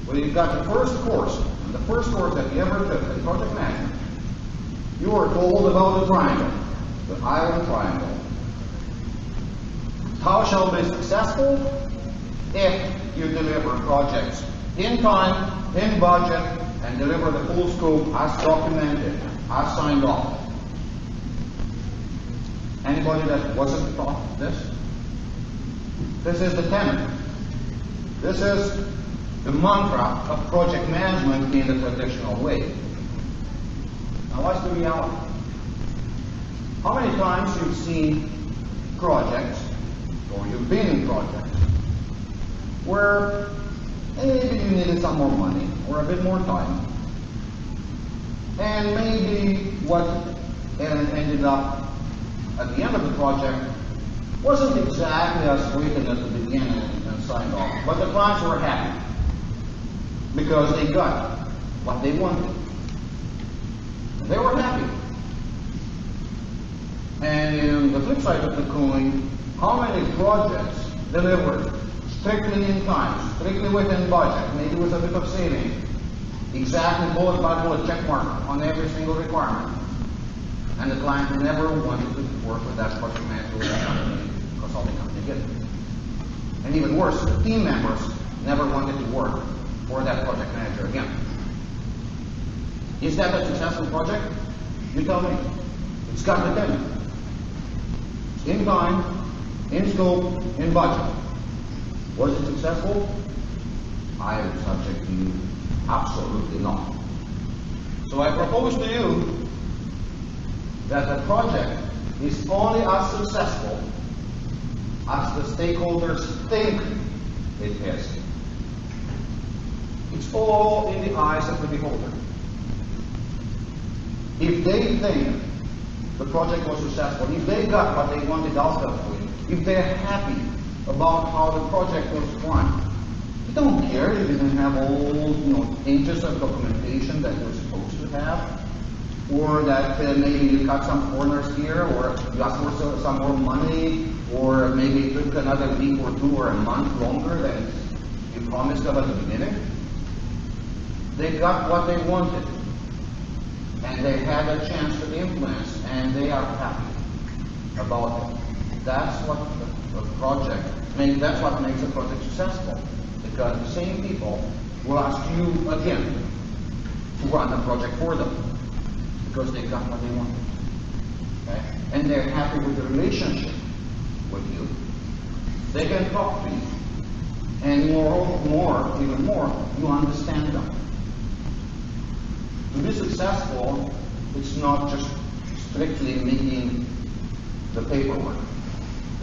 Well, you've got the first course, and the first course that you ever took in project management, you were told about the triangle, the island triangle. How shall be successful? If you deliver projects in time, in budget, and deliver the full scope as documented, as signed off. Anybody that wasn't taught this? This is the tenet. This is the mantra of project management in the traditional way. Now what's the reality? How many times you've seen projects, or you've been in projects, where maybe you needed some more money, or a bit more time, and maybe what ended up at the end of the project wasn't exactly as written at the beginning and signed off, but the clients were happy because they got what they wanted. They were happy. And the flip side of the coin, how many projects delivered strictly in time, strictly within budget, maybe with a bit of saving, exactly bullet by bullet check mark on every single requirement, and the client never wanted to work with that project manager with that company, consulting company again. And even worse, the team members never wanted to work for that project manager again. Is that a successful project? You tell me. It's got the tenet. In time, in scope, in budget. Was it successful? I would subject to you, absolutely not. So I propose to you that the project is only as successful as the stakeholders think it is. It's all in the eyes of the beholder. If they think the project was successful, if they got what they wanted out of it, if they're happy about how the project was run, you don't care if you didn't have all pages of documentation that you're supposed to have, or that maybe you cut some corners here, or you asked for some more money, or maybe it took another week or two or a month longer than you promised them at the beginning. They got what they wanted, and they had a chance to influence, and they are happy about it. That's what the project makes. That's what makes a project successful, because the same people will ask you again to run the project for them, because they got what they wanted. Okay? And they're happy with the relationship with you. They can talk to you, and even more, you understand them. To be successful, it's not just strictly making the paperwork.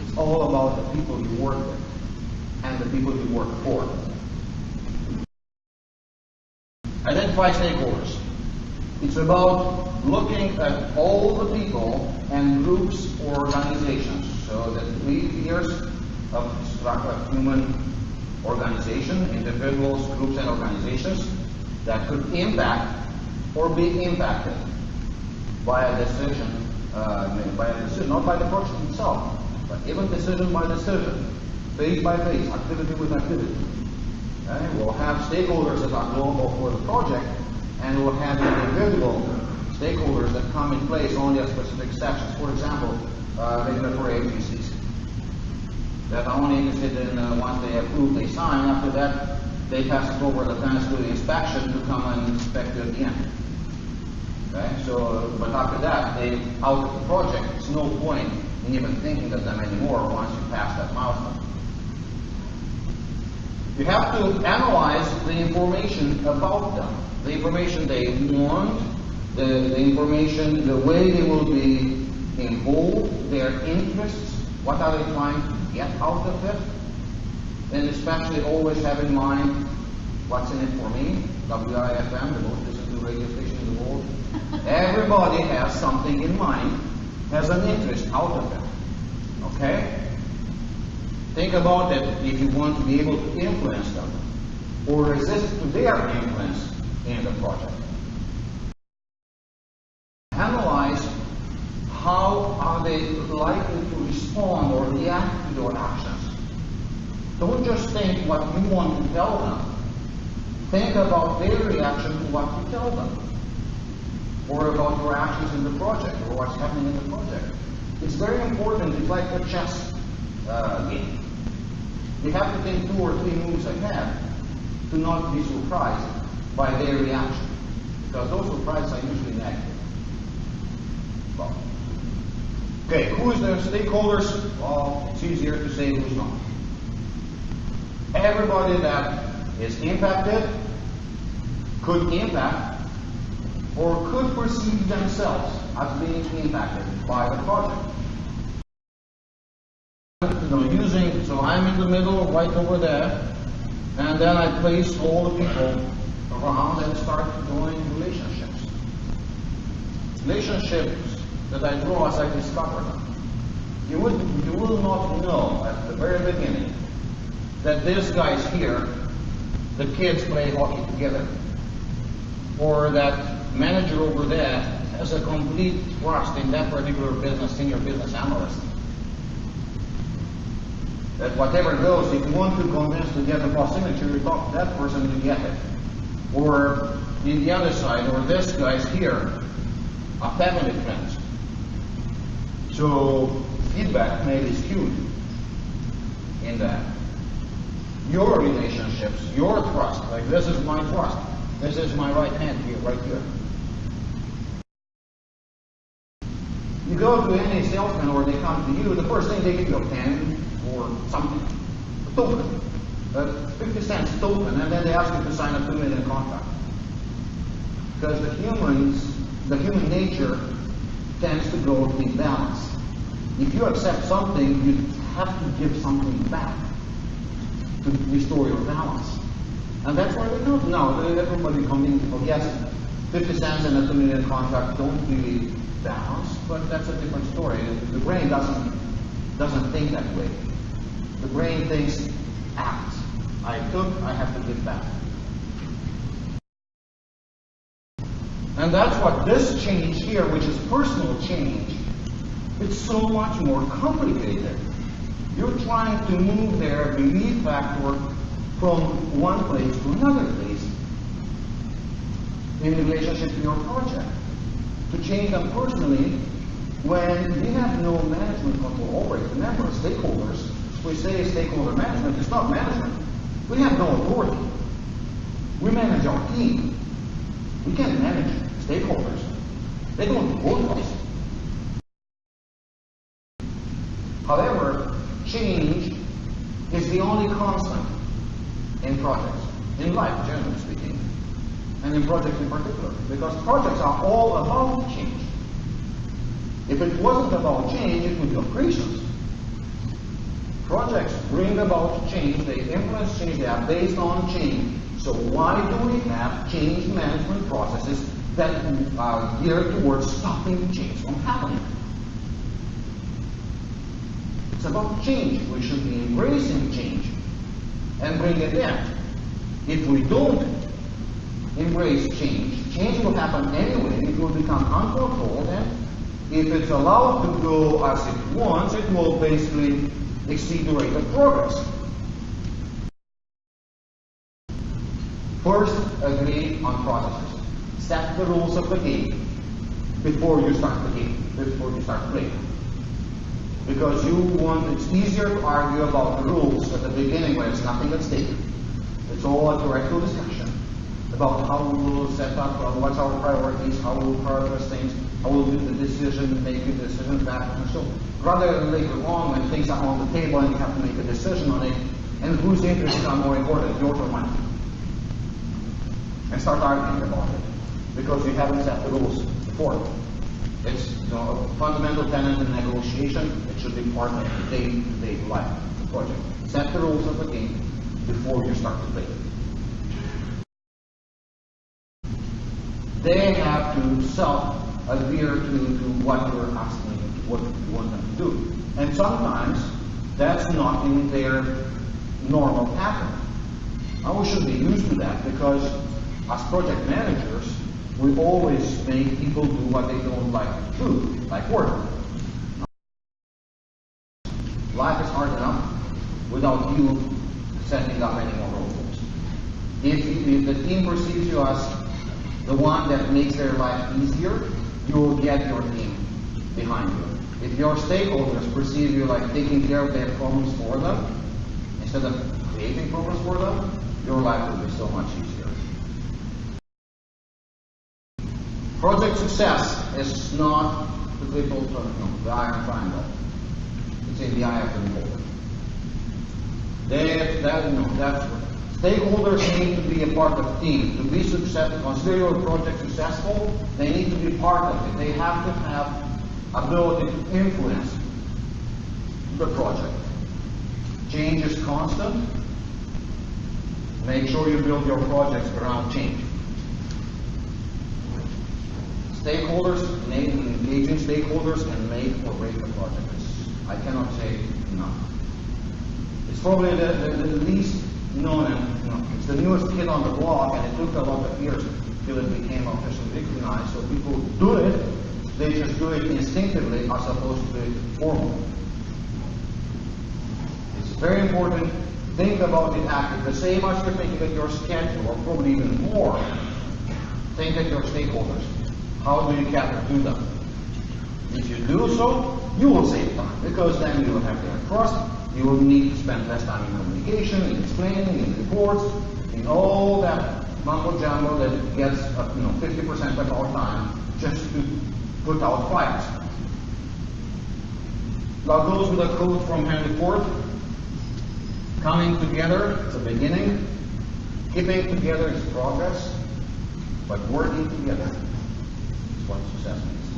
It's all about the people you work with and the people you work for. Identify stakeholders. It's about looking at all the people and groups or organizations. So the 3 tiers of human organization, individuals, groups, and organizations that could impact or be impacted by a decision, not by the project itself, but even decision by decision, phase by phase, activity with activity. Okay? We'll have stakeholders that are global for the project, and we'll have individual stakeholders that come in place only at specific sections. For example, regulatory agencies that are only interested in once they approve, they sign. After that, they pass it over the plans to the inspection to come and inspect it at the end. Okay? So, but after that, they out of the project. There's no point in even thinking of them anymore once you pass that milestone. You have to analyze the information about them, the information they want, the information, the way they will be involved, their interests, what are they trying to get out of it, and especially always have in mind what's in it for me. WIFM, the most listened to radio station in the world. Everybody has something in mind, has an interest out of it. Okay? Think about it if you want to be able to influence them or resist to their influence in the project. Analyze how are they likely to respond or react to your actions. Don't just think what you want to tell them. think about their reaction to what you tell them, or about your actions in the project, or what's happening in the project. It's very important. It's like a chess game. You have to think 2 or 3 moves ahead to not be surprised by their reaction, because those surprises are usually negative. Well, okay, who is the stakeholders? Well, it's easier to say who's not. Everybody that is impacted, could impact, or could perceive themselves as being impacted by the project. So I'm in the middle, right over there, and then I place all the people around and start drawing relationships. Relationships that I draw as I discover them. You will not know at the very beginning that this guy's here, the kids play hockey together, or that manager over there has a complete trust in that particular business, senior business analyst. That whatever goes, if you want to convince to get a boss signature, you talk to that person to get it. Or in the other side, or this guy's here, a family friend. So feedback may be skewed in that. Your relationships, your trust, like this is my trust, this is my right hand here, right here. You go to any salesman or they come to you, the first thing they give you a pen or something, a token, a 50 cents token, and then they ask you to sign a $2 million contract. Because the human nature tends to go in balance. If you accept something, you have to give something back to restore your balance. And that's why they don't. No, everybody forgets 50 cents and a $2 million contract don't really balance, but that's a different story. The brain doesn't think that way. The brain thinks, act. I took, I have to give back. And that's what this change here, which is personal change, it's so much more complicated. You're trying to move their belief factor from one place to another place in relationship to your project. To change them personally when we have no management control over it. Remember, stakeholders, we say stakeholder management, it's not management. We have no authority. We manage our team. We can't manage stakeholders. They don't vote us. However, change is the only constant in projects, in life, generally speaking, and in projects in particular, because projects are all about change. If it wasn't about change, it would be operations. Projects bring about change, they influence change, they are based on change. So why do we have change management processes that are geared towards stopping change from happening? It's about change. We should be embracing change and bring it in. If we don't embrace change, change will happen anyway. It will become uncontrolled, and if it's allowed to go as it wants, it will basically exceed the rate of progress. First, agree on processes. Set the rules of the game before you start the game, before you start playing. Because it's easier to argue about the rules at the beginning when it's nothing at stake. It's all a theoretical discussion about how we will set up, what's our priorities, how we will prioritize things, how we'll do the decision, making decisions back and so rather than later on when things are on the table and you have to make a decision on it, and whose interests are more important, yours or mine. And start arguing about it, because you haven't set the rules before. It's a fundamental tenet in negotiation. It should be part of the day-to-day life of the project. Set the rules of the game before you start to play. They have to self-adhere to what you're asking, what you want them to do. And sometimes that's not in their normal pattern. Now we should be used to that, because as project managers, we always make people do what they don't like to do, like work. Life is hard enough without you setting up any more rules. If the team perceives you as the one that makes their life easier, you will get your team behind you. If your stakeholders perceive you like taking care of their problems for them, instead of creating problems for them, your life will be so much easier. Project success is not the little, the iron triangle. It's in the eye of the beholder. Stakeholders need to be a part of the team. To be successful, consider your project successful, they need to be part of it. They have to have ability to influence the project. Change is constant. Make sure you build your projects around change. Stakeholders, engaging stakeholders can make or break the project. I cannot say enough. It's probably the least known, and it's the newest kid on the block, and it took a lot of years till it became officially recognized. So people do it, they just do it instinctively as opposed to do it formally. It's very important. Think about it actively. The same as you're thinking at your schedule, or probably even more, think at your stakeholders. How do you cater to them? If you do so, you will save time, because then you will have their trust. You will need to spend less time in communication, in explaining, in reports, in all that mumbo jumbo that gets 50% of our time just to put out fires. That goes with a quote from Henry Ford. Coming together is a beginning. Keeping together is progress. But working together is what success means.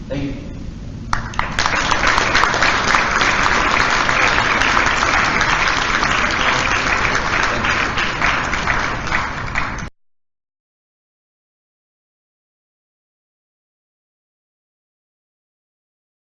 Thank you.